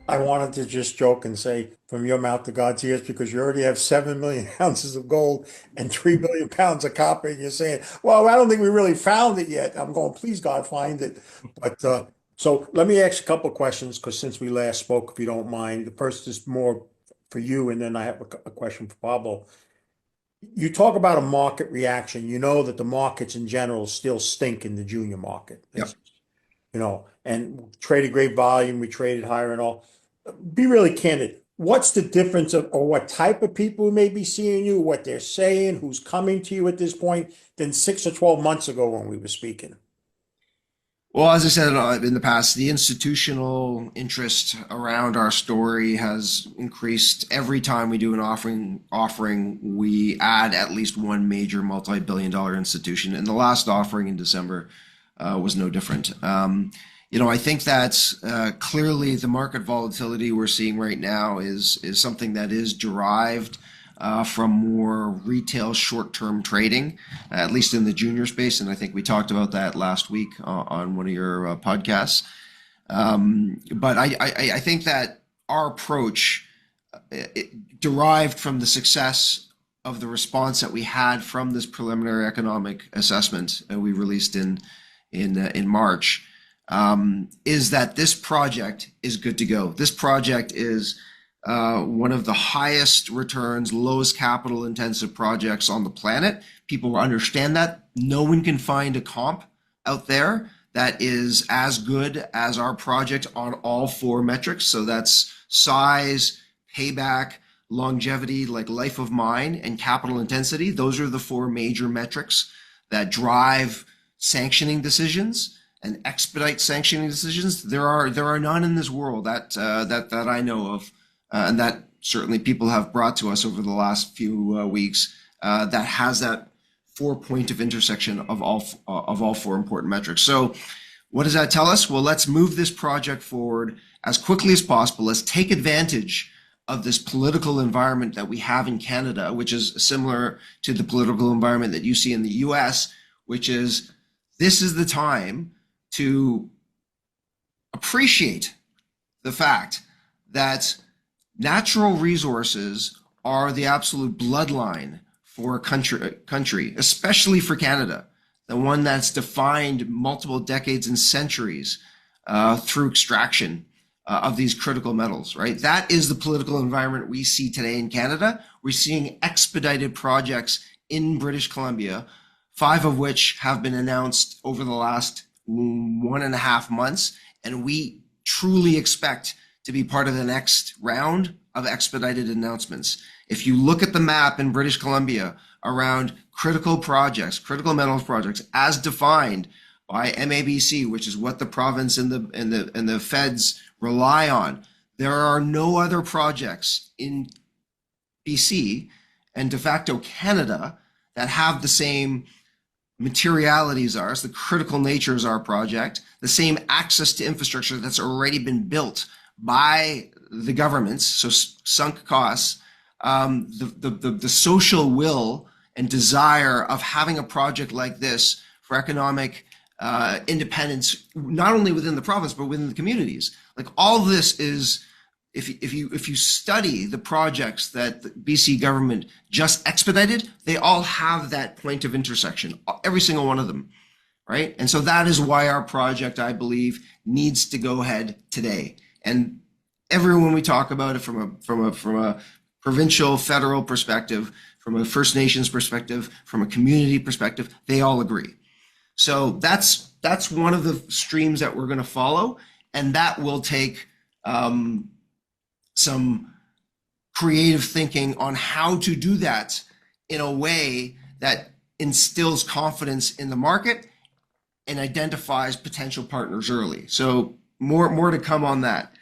I wanted to just joke and say, from your mouth to God's ears, because you already have 7 million ounces of gold and 3 billion pounds of copper, and you're saying, well, I don't think we really found it yet. I'm going, please, God, find it. But so let me ask a couple of questions, because since we last spoke, if you don't mind, the first is more for you, and then I have a question for Pablo. You talk about a market reaction. You know that the markets in general still stink in the junior market. Yep. And traded great volume, we traded higher and all. Be really candid. What's the difference of, or what type of people may be seeing you, what they're saying, who's coming to you at this point, than 6 or 12 months ago when we were speaking? Well, as I said in the past, the institutional interest around our story has increased every time we do an offering. We add at least one major multi-billion-dollar institution, and the last offering in December was no different. I think that clearly the market volatility we're seeing right now is something that is derived from more retail short-term trading, at least in the junior space. And I think we talked about that last week on one of your podcasts. But I think that our approach derived from the success of the response that we had from this preliminary economic assessment we released in March, is that this project is good to go. This project is one of the highest returns, lowest capital intensive projects on the planet. People understand that. No one can find a comp out there that is as good as our project on all four metrics. So that's size, payback, longevity, like life of mine, and capital intensity. Those are the four major metrics that drive sanctioning decisions and expedite sanctioning decisions. There are none in this world that I know of, and that certainly people have brought to us over the last few weeks, that has that 4 point of intersection of all four important metrics. So what does that tell us? Well, let's move this project forward as quickly as possible. Let's take advantage of this political environment that we have in Canada, which is similar to the political environment that you see in the US, which is this is the time to appreciate the fact that natural resources are the absolute bloodline for a country, especially for Canada, the one that's defined multiple decades and centuries through extraction of these critical metals, right? That is the political environment we see today in Canada. We're seeing expedited projects in British Columbia, 5 of which have been announced over the last 1.5 months, and we truly expect to be part of the next round of expedited announcements. If you look at the map in British Columbia around critical projects, critical metals projects, as defined by MABC, which is what the province and the feds rely on, there are no other projects in BC and de facto Canada that have the same materialities are, the critical nature is our project, the same access to infrastructure that's already been built by the governments, so sunk costs, the social will and desire of having a project like this for economic independence, not only within the province, but within the communities. Like all this is, if you study the projects that the BC government just expedited, they all have that point of intersection, every single one of them, right? And so that is why our project, I believe, needs to go ahead today. And everyone we talk about it from a provincial, federal perspective, from a First Nations perspective, from a community perspective, they all agree. So that's one of the streams that we're going to follow, and that will take some creative thinking on how to do that in a way that instills confidence in the market and identifies potential partners early. So more to come on that.